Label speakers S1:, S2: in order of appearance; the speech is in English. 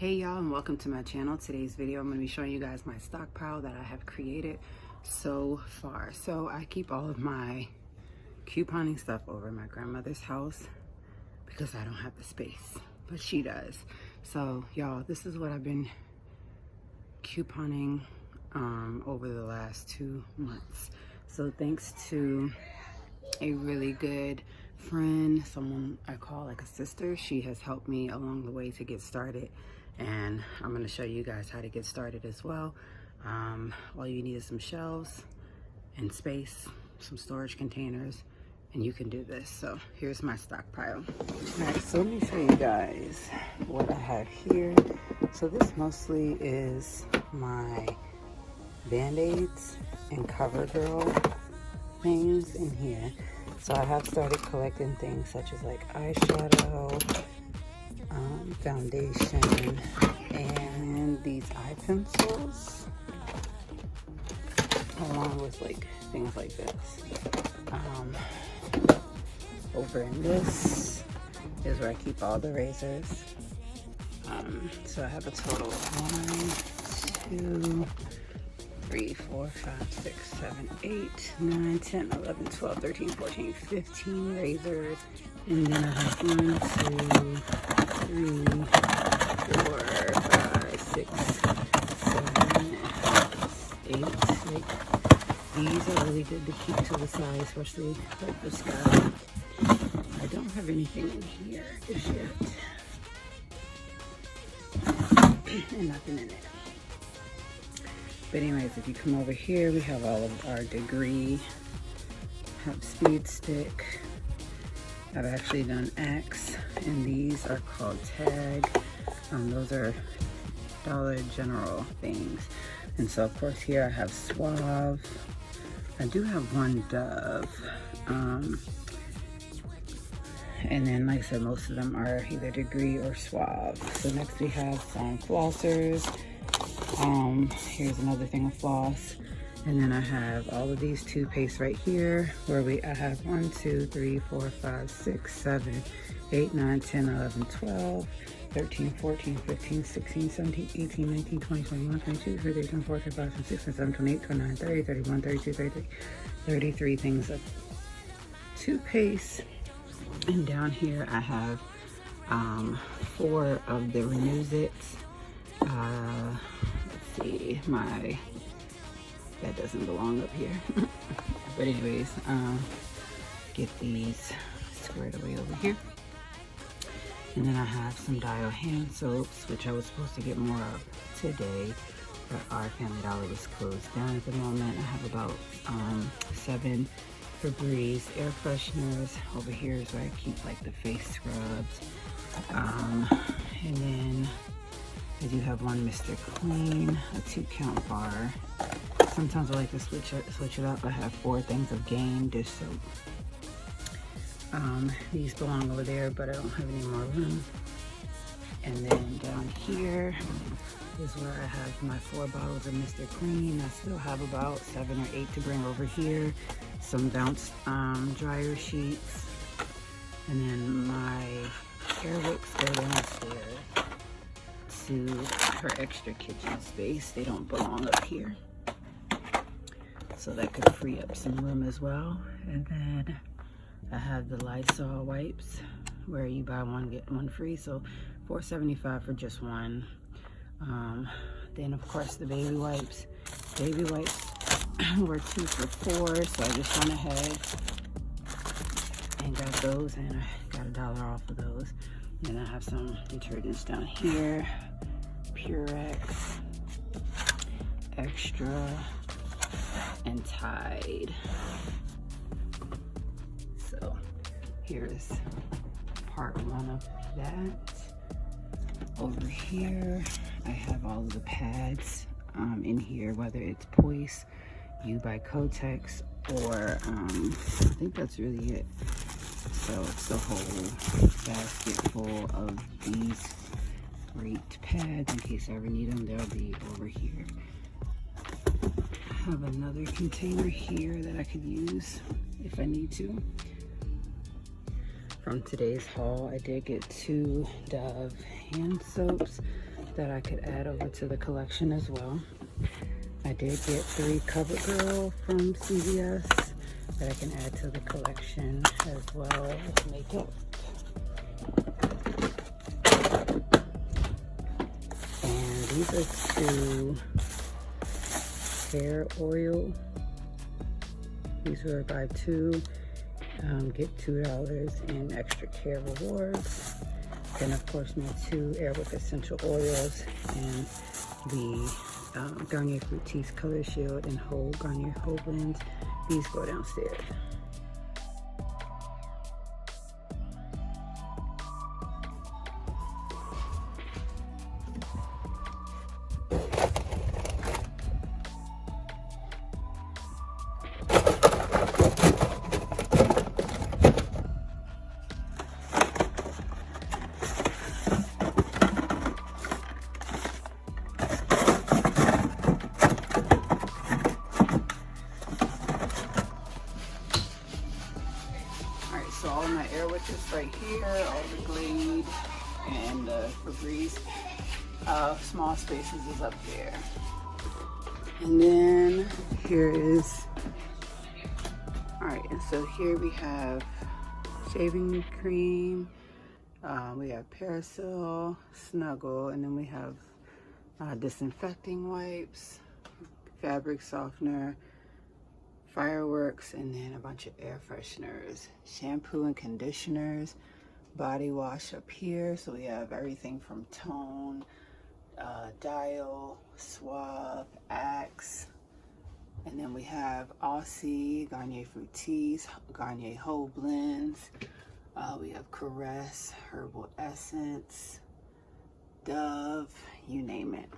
S1: Hey y'all, and welcome to my channel. Today's video I'm going to be showing you guys my stockpile that I have created so far. So I keep all of my couponing stuff over at my grandmother's house because I don't have the space, but she does. So y'all, this is what I've been couponing over the last 2 months. So thanks to a really good friend, someone I call like a sister, she has helped me along the way to get started, and I'm going to show you guys how to get started as well. All you need is some shelves and space, some storage containers, and you can do this. So here's my stockpile. Alright, so let me show you guys what I have here. So this mostly is my band-aids and CoverGirl things in here. So I have started collecting things such as like eyeshadow, foundation, and these eye pencils, along with like things like this. Over in this is where I keep all the razors. So I have a total of 1, 2, 3, 4, 5, 6, 7, 8, 9, 10, 11, 12, 13, 14, 15 razors. And then I have 1, 2, 3, 4, 5, 6, 7, 8. Like, these are really good to keep to the side, especially like this guy. I don't have anything in here just yet. And nothing in it. But anyways, if you come over here, we have all of our degree, have speed stick. I've actually done Axe, and these are called Tag. Those are Dollar General things. And so of course here I have Suave. I do have one Dove. And then like I said, most of them are either degree or Suave. So next we have some flossers. Here's another thing of floss, and then I have all of these toothpaste right here where I have 1, 2, 3, 4, 5, 6, 7, 8, 9, 10, 11, 12, 13, 14, 15, 16, 17, 18, 19, 20, 21, 22, 23, 24, 25, 26, 27, 28, 29, 30, 31, 32, 33, 33 things of toothpaste. And down here I have 4 of the Renew-Its. Let's see, that doesn't belong up here. But anyways, get these squared away over here. And then I have some Dial hand soaps, which I was supposed to get more of today, but our Family Dollar was closed down at the moment. I have about 7 Febreze air fresheners. Over here is where I keep like the face scrubs. And then I do have one Mr. Clean, a 2-count bar. Sometimes I like to switch it up. I have 4 things of Gain dish soap. These belong over there, but I don't have any more room. And then down here is where I have my 4 bottles of Mr. Clean. I still have about 7 or 8 to bring over here. Some Bounce dryer sheets. And then my hair wicks go downstairs to her extra kitchen space. They don't belong up here, so that could free up some room as well. And then I have the Lysol wipes where you buy 1 get 1 free, so $4.75 for just 1. Then of course the baby wipes were 2 for $4, so I just went ahead and got those, and I got $1 off of those. And I have some detergents down here, Purex, Extra, and Tide. So here's part 1 of that. Over here I have all of the pads in here, whether it's Poise, U by Kotex, or I think that's really it. So it's the whole basket full of these great pads. In case I ever need them, they'll be over here. I have another container here that I could use if I need to. From today's haul, I did get 2 Dove hand soaps. that I could add over to the collection as well. I did get 3 CoverGirl from CVS that I can add to the collection, as well as makeup. And these are 2 hair oil. These were buy 2, get $2 in extra care rewards. Then of course my 2 Airwick essential oils and the Garnier Fructis Color Shield and Garnier Whole Blends. These go downstairs. So all my Airwicks right here, all the Glade and the Febreze small spaces is up there. And then here is, all right, and so here we have shaving cream, we have Parasil, Snuggle, and then we have disinfecting wipes, fabric softener, Fireworks, and then a bunch of air fresheners, shampoo and conditioners, body wash up here. So we have everything from Tone, Dial, Suave, Axe, and then we have Aussie, Garnier Fructis, Garnier Whole Blends. We have Caress, Herbal Essence, Dove, you name it.